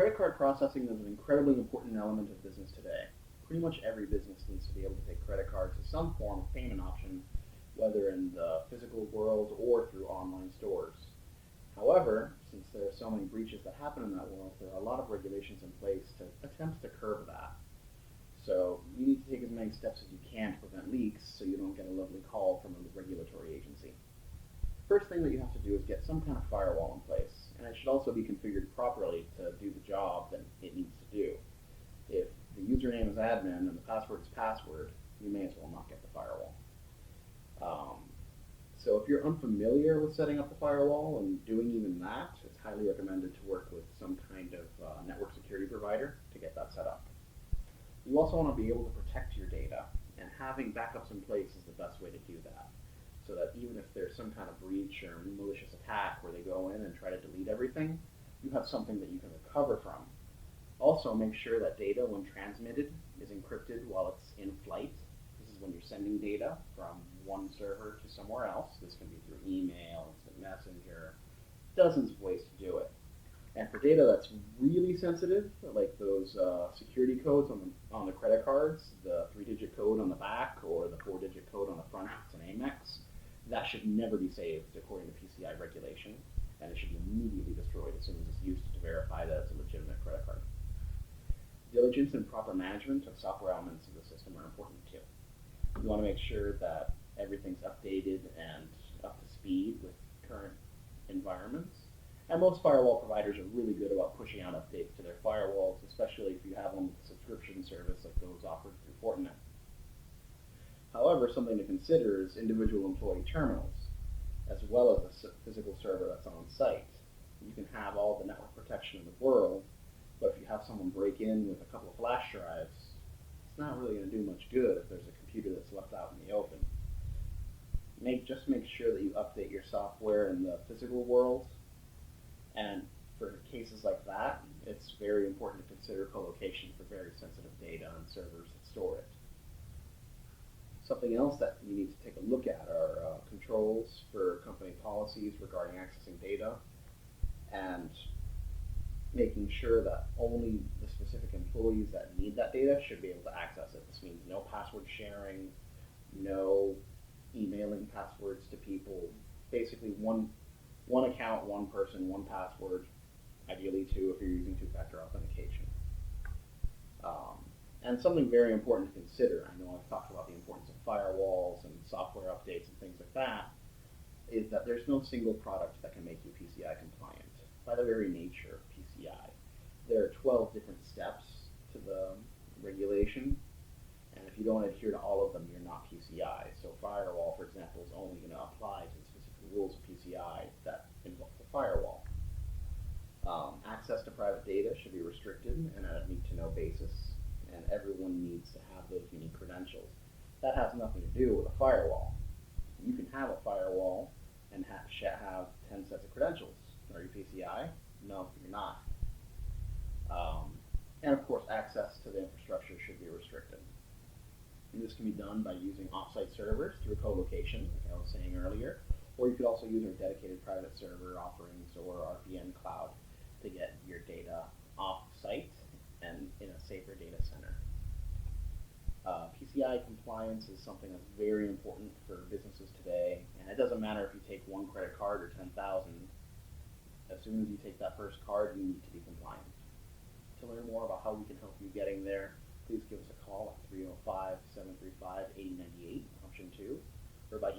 Credit card processing is an incredibly important element of business today. Pretty much every business needs to be able to take credit cards as some form of payment option, whether in the physical world or through online stores. However, since there are so many breaches that happen in that world, there are a lot of regulations in place to attempt to curb that. So you need to take as many steps as you can to prevent leaks so you don't get a lovely call from a regulatory agency. First thing that you have to do is get some kind of firewall in place, and it should also be configured properly to do the job that it needs to do. If the username is admin and the password is password, you may as well not get the firewall. So if you're unfamiliar with setting up the firewall and doing even that, it's highly recommended to work with some kind of network security provider to get that set up. You also want to be able to protect your data, and having backups in place is the best way to do that. So that even if there's some kind of breach or malicious attack where they go in and try to delete everything, you have something that you can recover from. Also, make sure that data, when transmitted, is encrypted while it's in flight. This is when you're sending data from one server to somewhere else. This can be through email, instant messenger, dozens of ways to do it. And for data that's really sensitive, like those security codes on the credit cards, the 3-digit code on the back or the 4-digit code on the front, it's an Amex, that should never be saved according to PCI regulation, and it should be immediately destroyed as soon as it's used to verify that it's a legitimate credit card. Diligence and proper management of software elements of the system are important too. You want to make sure that everything's updated and up to speed with current environments. And most firewall providers are really good about pushing out updates to their firewalls, especially if you have one with a subscription service like those offered through Fortinet. However, something to consider is individual employee terminals, as well as a physical server that's on site. You can have all the network protection in the world, but if you have someone break in with a couple of flash drives, it's not really going to do much good if there's a computer that's left out in the open. Just make sure that you update your software in the physical world, and for cases like that, it's very important to consider co-location for very sensitive data and servers that store it. Something else that you need to take a look at are controls for company policies regarding accessing data, and making sure that only the specific employees that need that data should be able to access it. This means no password sharing, no emailing passwords to people, basically one account, one person, one password, ideally two if you're using two-factor authentication. And something very important to consider, I know I've talked about the importance of firewalls and software updates and things like that, is that there's no single product that can make you PCI compliant. By the very nature of PCI, there are 12 different steps to the regulation, and if you don't adhere to all of them, you're not PCI. So Firewall, for example, is only going to apply to the specific rules of PCI that involve the firewall. Access to private data should be restricted and at a need-to-know basis, and everyone needs to have those unique credentials. That has nothing to do with a firewall. You can have a firewall and have 10 sets of credentials. Are you PCI? No, you're not. And of course, access to the infrastructure should be restricted. And this can be done by using offsite servers through co-location, like I was saying earlier, or you could also use our dedicated private server offerings or RPN cloud to get your data off-site and in a safer data center. PCI compliance is something that's very important for businesses today, and it doesn't matter if you take one credit card or 10,000. As soon as you take that first card, you need to be compliant. To learn more about how we can help you getting there, please give us a call at 305-735-8098, option 2, or by